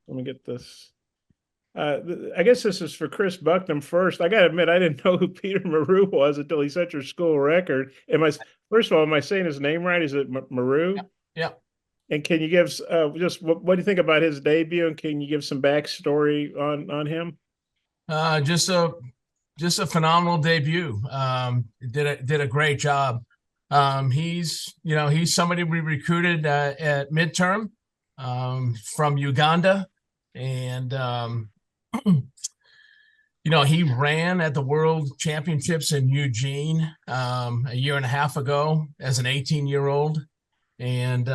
Let me get this. I guess this is for Chris Bucknam first. I got to admit, I didn't know who Peter Maru was until he set your school record. First of all, am I saying his name right? Is it Maru? Yeah. Yeah. And can you give just what do you think about his debut? And can you give some backstory on him? Uh, just a just a phenomenal debut. Did a great job. He's somebody we recruited at midterm from Uganda, and he ran at the World Championships in Eugene a year and a half ago as an 18-year-old, and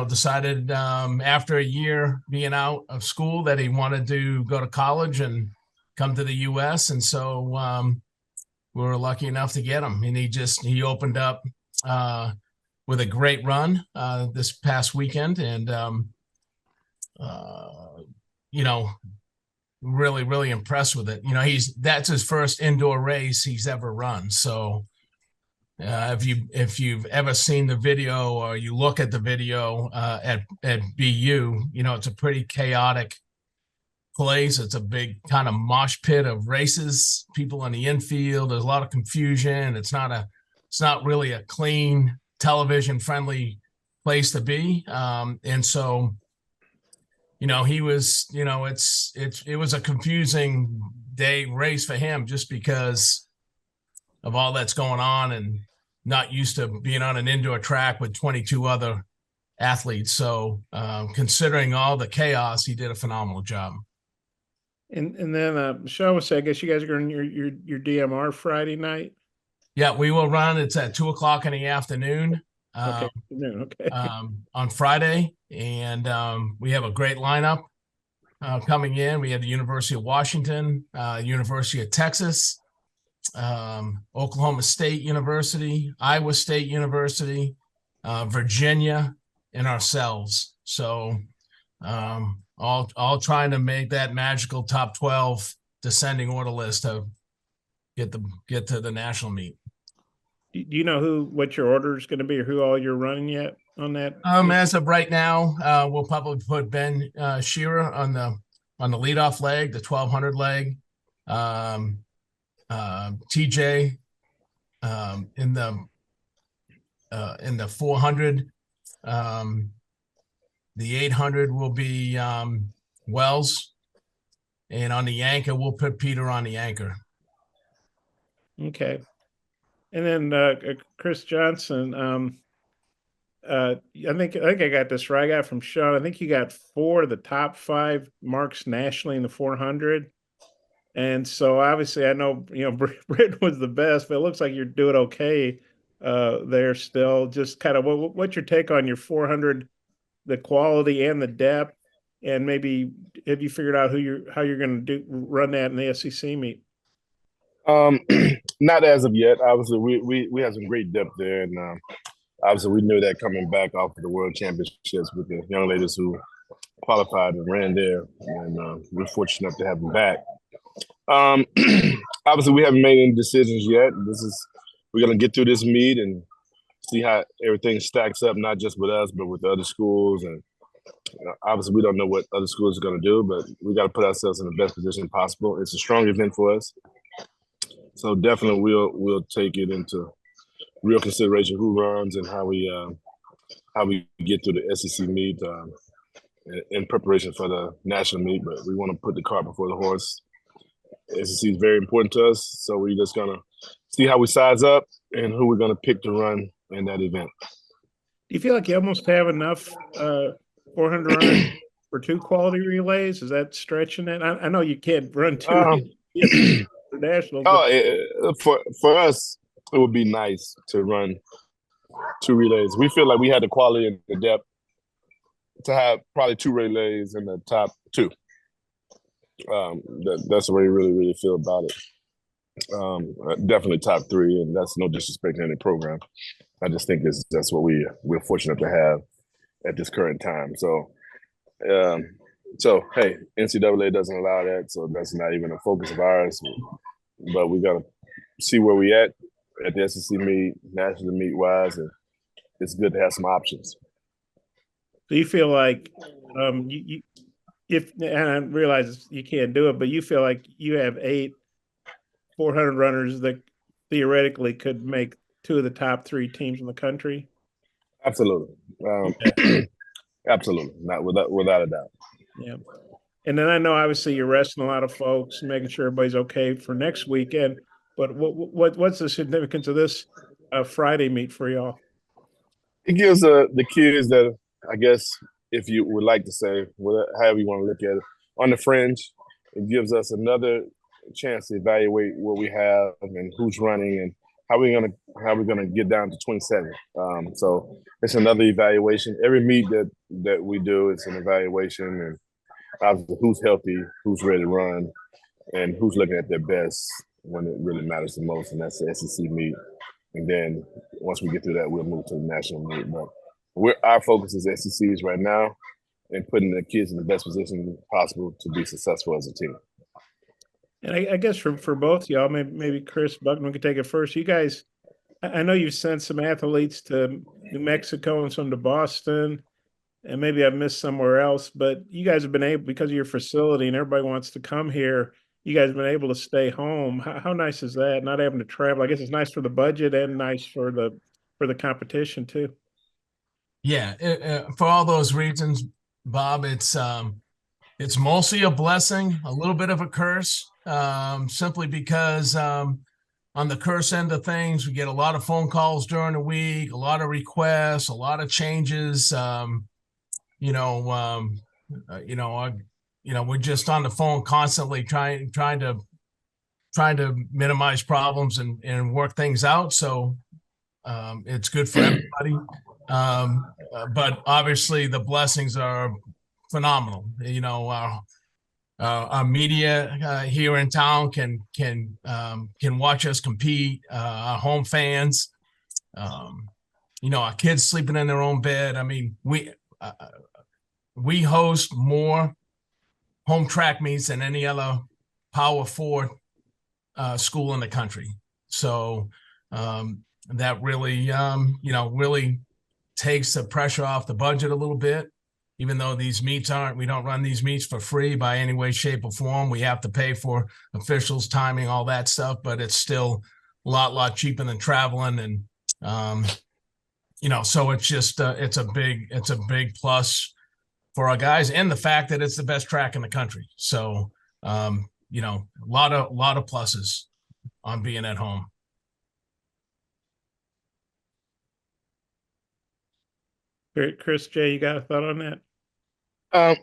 decided after a year being out of school that he wanted to go to college and come to the U.S. And so we were lucky enough to get him. And he opened up with a great run this past weekend, and really, really impressed with it. That's his first indoor race he's ever run. So if you've ever seen the video or you look at the video at BU, it's a pretty chaotic place. It's a big kind of mosh pit of races, people in the infield. There's a lot of confusion. It's not really a clean television friendly place to be. And so, he was, it was a confusing race for him just because of all that's going on and not used to being on an indoor track with 22 other athletes. So considering all the chaos, he did a phenomenal job. And then Michelle was saying, I guess you guys are going your DMR Friday night. Yeah, we will run. It's at 2:00 in the afternoon. Okay. Okay. On Friday, and we have a great lineup coming in. We have the University of Washington, University of Texas, Oklahoma State University, Iowa State University, Virginia, and ourselves. So all trying to make that magical top 12 descending order list to get to the national meet. Do you know what your order is going to be or who all you're running yet on that? As of right now, we'll probably put Ben Shearer on the leadoff leg, the 1200 leg. TJ in the 400. The 800 will be Wells, and on the anchor we'll put Peter on the anchor. Okay. And then Chris Johnson, I think I got this right. I got it from Sean. I think you got 4 of the top 5 marks nationally in the 400. And so obviously I know, Britain was the best, but it looks like you're doing okay there still. Just kind of what's your take on your 400, the quality and the depth, and maybe have you figured out how you're going to run that in the SEC meet? Not as of yet. Obviously, we have some great depth there, and obviously we knew that coming back off of the World Championships with the young ladies who qualified and ran there, and we're fortunate enough to have them back. Obviously, we haven't made any decisions yet. We're going to get through this meet and see how everything stacks up, not just with us, but with the other schools. And obviously, we don't know what other schools are going to do, but we got to put ourselves in the best position possible. It's a strong event for us. So definitely we'll take it into real consideration who runs and how we get through the SEC meet in preparation for the national meet. But we want to put the cart before the horse. SEC is very important to us, so we're just gonna see how we size up and who we're gonna pick to run in that event. Do you feel like you almost have enough 400 runners for 2 quality relays? Is that stretching it? I know you can't run 2 national. For us, it would be nice to run 2 relays. We feel like we had the quality and the depth to have probably 2 relays in the top 2. That's the way we really, really feel about it. Definitely top 3, and that's no disrespect to any program. I just think that's what we're fortunate to have at this current time. So hey, NCAA doesn't allow that, so that's not even a focus of ours. But we gotta see where we at the SEC meet, national meet wise, and it's good to have some options. Do you feel like and I realize you can't do it, but you feel like you have 8 400 runners that theoretically could make two of the top 3 teams in the country. Absolutely. Okay. Absolutely. Not without a doubt. Yeah. And then I know obviously you're resting a lot of folks, making sure everybody's okay for next weekend. But what's the significance of this Friday meet for y'all? It gives the kids that, I guess, if you would like to say, however you want to look at it, on the fringe, it gives us another chance to evaluate what we have and who's running and how we're gonna get down to 27. So it's another evaluation. Every meet that we do is an evaluation, and obviously who's healthy, who's ready to run, and who's looking at their best when it really matters the most, and that's the SEC meet. And then once we get through that, we'll move to the national meet. But our focus is SECs right now and putting the kids in the best position possible to be successful as a team. And I guess for both y'all, maybe Chris Bucknam could take it first. You guys, I know you've sent some athletes to New Mexico and some to Boston, and maybe I've missed somewhere else, but you guys have been able, because of your facility and everybody wants to come here, you guys have been able to stay home. How nice is that? Not having to travel. I guess it's nice for the budget and nice for the competition too. Yeah, for all those reasons, Bob, it's mostly a blessing, a little bit of a curse, simply because on the curse end of things, we get a lot of phone calls during the week, a lot of requests, a lot of changes. We're just on the phone constantly trying to minimize problems and work things out. So it's good for everybody. But obviously the blessings are phenomenal. Our media here in town can watch us compete. Our home fans, our kids sleeping in their own bed. I mean, we host more home track meets than any other Power Four school in the country. So that really, really takes the pressure off the budget a little bit. Even though these meets we don't run these meets for free by any way, shape, or form. We have to pay for officials, timing, all that stuff, but it's still a lot cheaper than traveling. And, so it's just, it's a big plus for our guys, and the fact that it's the best track in the country. So, a lot of pluses on being at home. Chris J, you got a thought on that? I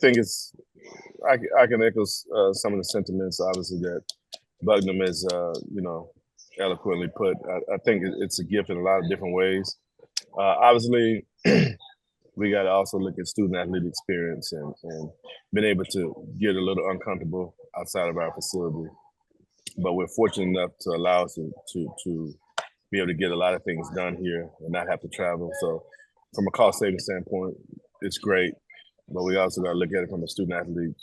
think I can echo some of the sentiments, obviously, that Bucknam has, eloquently put. I think it's a gift in a lot of different ways. Obviously, we got to also look at student athlete experience and being able to get a little uncomfortable outside of our facility. But we're fortunate enough to allow us to be able to get a lot of things done here and not have to travel. So from a cost saving standpoint, it's great. But we also got to look at it from a student athlete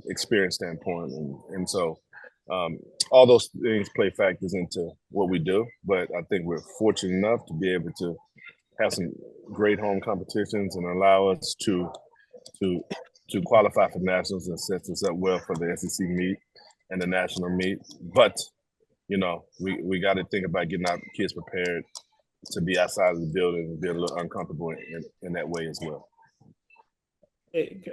experience standpoint. And so all those things play factors into what we do. But I think we're fortunate enough to be able to have some great home competitions and allow us to qualify for nationals and set us up well for the SEC meet and the national meet. But we got to think about getting our kids prepared to be outside of the building and be a little uncomfortable in that way as well.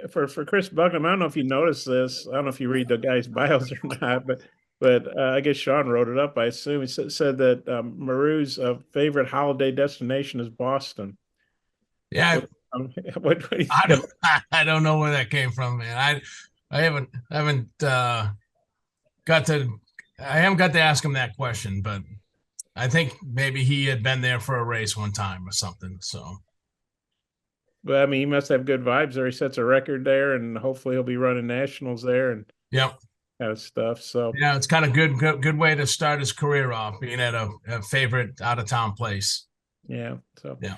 For Chris Bucknam, I don't know if you noticed this. I don't know if you read the guys' bios or not, but I guess Sean wrote it up. I assume he said that Maru's favorite holiday destination is Boston. Yeah, what do you think? I don't know where that came from, man. I haven't got to ask him that question, but I think maybe he had been there for a race one time or something. So, but I mean, he must have good vibes there. He sets a record there, and hopefully he'll be running nationals there and kind of stuff. So yeah, it's kind of good way to start his career off, being at a favorite out of town place. Yeah. So yeah,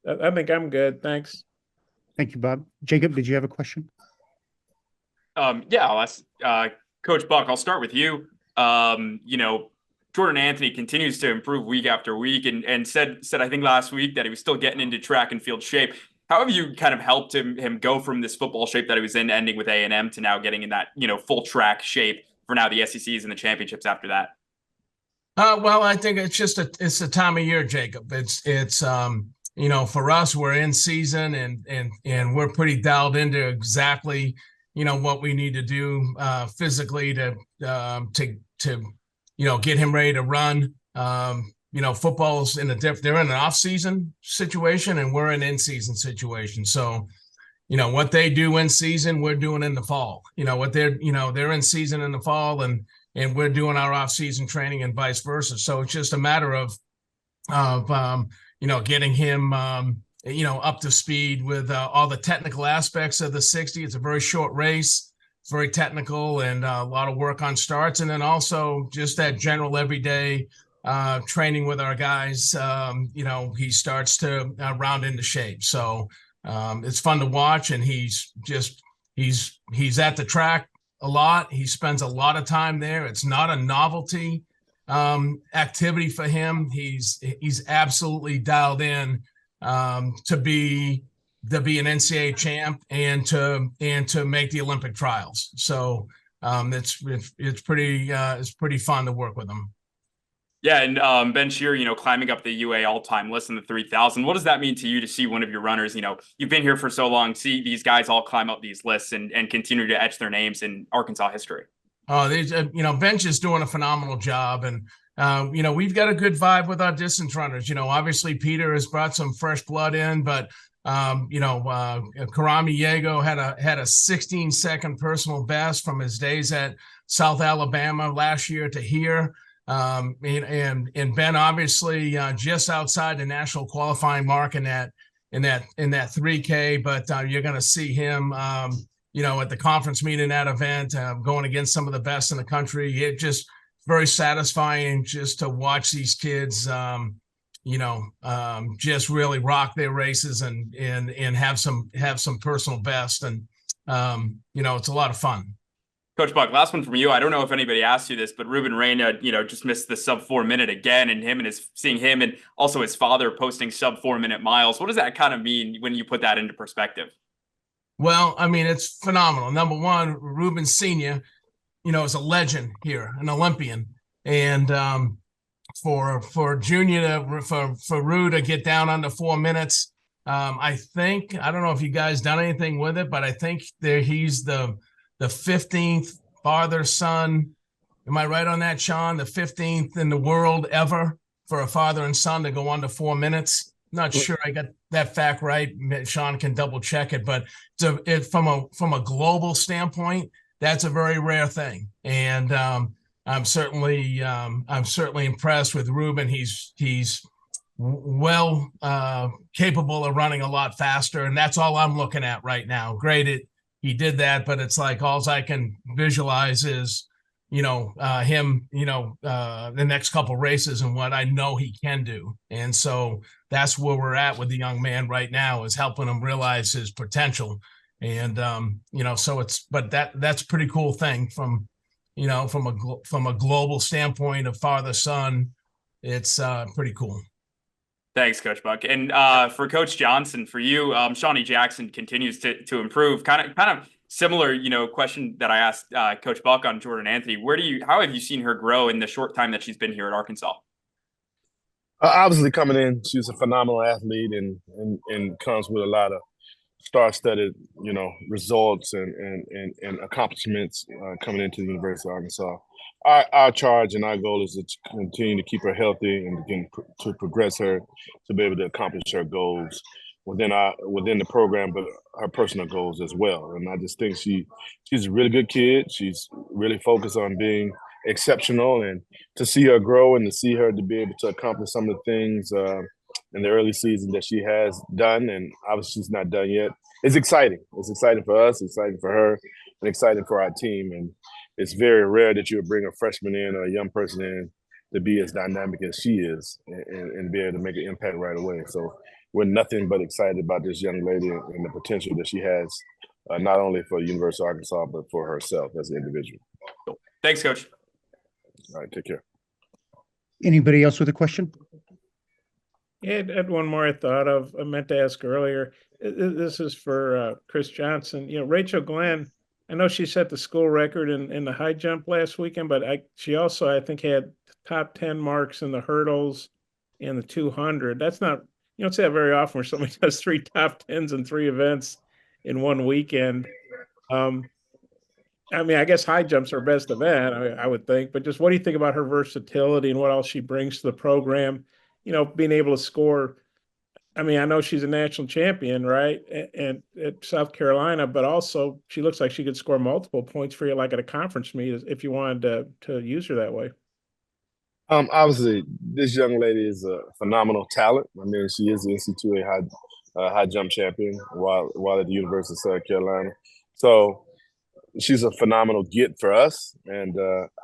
I think I'm good. Thanks. Thank you, Bob. Jacob, did you have a question? Yeah, I'll ask Coach Buck. I'll start with you. Jordan Anthony continues to improve week after week, and said I think last week that he was still getting into track and field shape. How have you kind of helped him go from this football shape that he was in, ending with A&M, to now getting in that, full track shape for now the SECs and the championships after that? Well, I think it's the time of year, Jacob. It's for us, we're in season and we're pretty dialed into exactly, what we need to do physically to get him ready to run. Football's they're in an off-season situation and we're in in-season situation. So, what they do in season, we're doing in the fall. They're in season in the fall and we're doing our off-season training and vice versa. So it's just a matter of getting him up to speed with all the technical aspects of the 60. It's a very short race. It's very technical and a lot of work on starts, and then also just that general everyday training with our guys. He starts to round into shape. So it's fun to watch, and he's at the track a lot. He spends a lot of time there. It's not a novelty activity for him. He's absolutely dialed in to be an NCAA champ and to make the Olympic trials. So it's pretty fun to work with him. Yeah, and Ben Shear, climbing up the UA all-time list in the 3,000. What does that mean to you to see one of your runners? You've been here for so long, see these guys all climb up these lists and continue to etch their names in Arkansas history. Ben's just doing a phenomenal job, and we've got a good vibe with our distance runners. Obviously Peter has brought some fresh blood in, but Karami Yego had a 16-second personal best from his days at South Alabama last year to here. And Ben obviously just outside the national qualifying mark in that 3K, but you're going to see him at the conference meeting, that event, going against some of the best in the country. It just very satisfying just to watch these kids just really rock their races and have some personal best, and it's a lot of fun. Coach Buck, last one from you. I don't know if anybody asked you this, but Ruben Reyna, just missed the sub 4 minute again, and seeing him and also his father posting sub 4 minute miles. What does that kind of mean when you put that into perspective? Well, I mean, it's phenomenal. Number one, Ruben Sr., is a legend here, an Olympian. And for Junior for Rue to get down under 4 minutes, I don't know if you guys done anything with it, but I think he's the 15th father son. Am I right on that, Sean? The 15th in the world ever for a father and son to go under 4 minutes. Not sure I got that fact right. Sean can double check it, but from a global standpoint, that's a very rare thing. And I'm certainly impressed with Ruben. He's well capable of running a lot faster, and that's all I'm looking at right now. Great, he did that, but it's like all I can visualize is him the next couple races and what I know he can do. And so that's where we're at with the young man right now, is helping him realize his potential. And so that's a pretty cool thing from a global standpoint of father son. It's pretty cool. Thanks, Coach Buck. And for Coach Johnson, for you, Shawnee Jackson continues to improve. Kind of similar, question that I asked Coach Buck on Jordan Anthony. How have you seen her grow in the short time that she's been here at Arkansas? Obviously, coming in, she's a phenomenal athlete and comes with a lot of star-studded, results and accomplishments coming into the University of Arkansas. Our charge and our goal is to continue to keep her healthy and to progress her to be able to accomplish her goals within the program, but her personal goals as well. And I just think she's a really good kid. She's really focused on being exceptional, and to see her grow and to see her to be able to accomplish some of the things in the early season that she has done, and obviously she's not done yet. It's exciting. It's exciting for us, exciting for her, and exciting for our team. And it's very rare that you would bring a freshman in or a young person in to be as dynamic as she is and be able to make an impact right away. So we're nothing but excited about this young lady and the potential that she has, not only for the University of Arkansas, but for herself as an individual. Thanks, Coach. All right, take care. Anybody else with a question? Yeah, I had one more I thought of. I meant to ask earlier. This is for Chris Johnson. You know, Rachel Glenn. I know she set the school record in the high jump last weekend, but she also I think had top 10 marks in the hurdles and the 200. That's not you don't see that very often where somebody does three top tens in three events in one weekend. Um, I mean, I guess high jump's her best event, I would think. But just what do you think about her versatility and what else she brings to the program? You know, being able to score. I mean, I know she's a national champion, right? And at South Carolina, but also she looks like she could score multiple points for you, like at a conference meet, if you wanted to use her that way. Obviously, this young lady is a phenomenal talent. I mean, she is the NC2A high jump champion while at the University of South Carolina. So she's a phenomenal get for us, and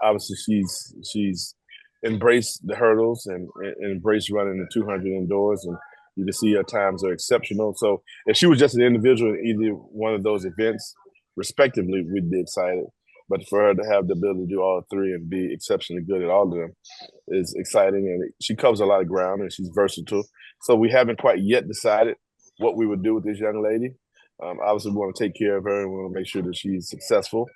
obviously she's embraced the hurdles and embraced running the 200 indoors, and you can see her times are exceptional. So if she was just an individual in either one of those events, respectively, we'd be excited. But for her to have the ability to do all three and be exceptionally good at all of them is exciting, and she covers a lot of ground, and she's versatile. So we haven't quite yet decided what we would do with this young lady. Obviously, we want to take care of her, and we want to make sure that she's successful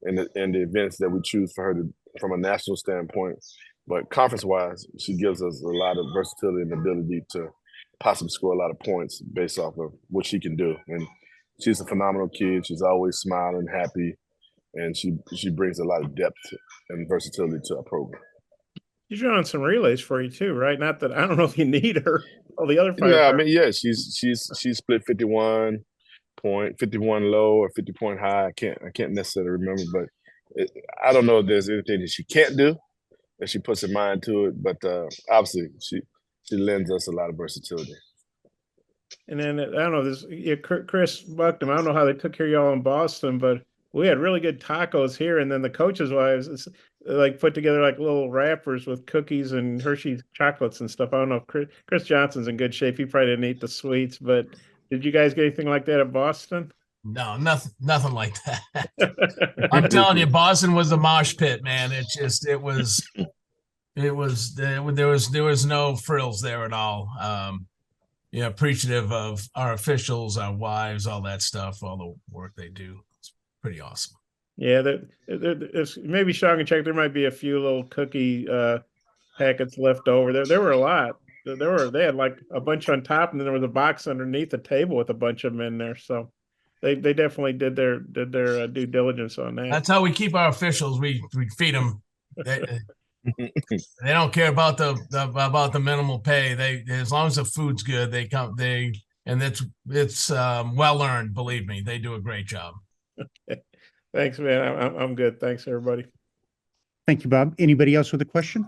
in the events that we choose for her to, from a national standpoint. But conference-wise, she gives us a lot of versatility and ability to possibly score a lot of points based off of what she can do. And she's a phenomenal kid. She's always smiling, happy, and she brings a lot of depth and versatility to our program. She's running some relays for you too, right? Not that I don't know if you need her. All the other five. Yeah, I mean, yeah, she's split 51 low or 50 point high. I can't necessarily remember, but I don't know if there's anything that she can't do that she puts her mind to it. But obviously, she lends us a lot of versatility. And then I don't know this. Yeah, Chris Bucknam. I don't know how they took care of y'all in Boston, but we had really good tacos here. And then the coaches' wives like put together like little wrappers with cookies and Hershey chocolates and stuff. I don't know if Chris Johnson's in good shape. He probably didn't eat the sweets, but did you guys get anything like that at Boston? No, nothing like that. I'm telling you, Boston was a mosh pit, man. There was no frills there at all. Appreciative of our officials, our wives, all that stuff, all the work they do. It's pretty awesome. Yeah, maybe Sean can check. There might be a few little cookie packets left over. There were a lot. They had like a bunch on top, and then there was a box underneath the table with a bunch of them in there. So they definitely did their due diligence on that. That's how we keep our officials. We feed them. They don't care about the minimal pay. They, as long as the food's good, they come. And it's well earned. Believe me, they do a great job. Okay. Thanks, man. I'm good. Thanks, everybody. Thank you, Bob. Anybody else with a question?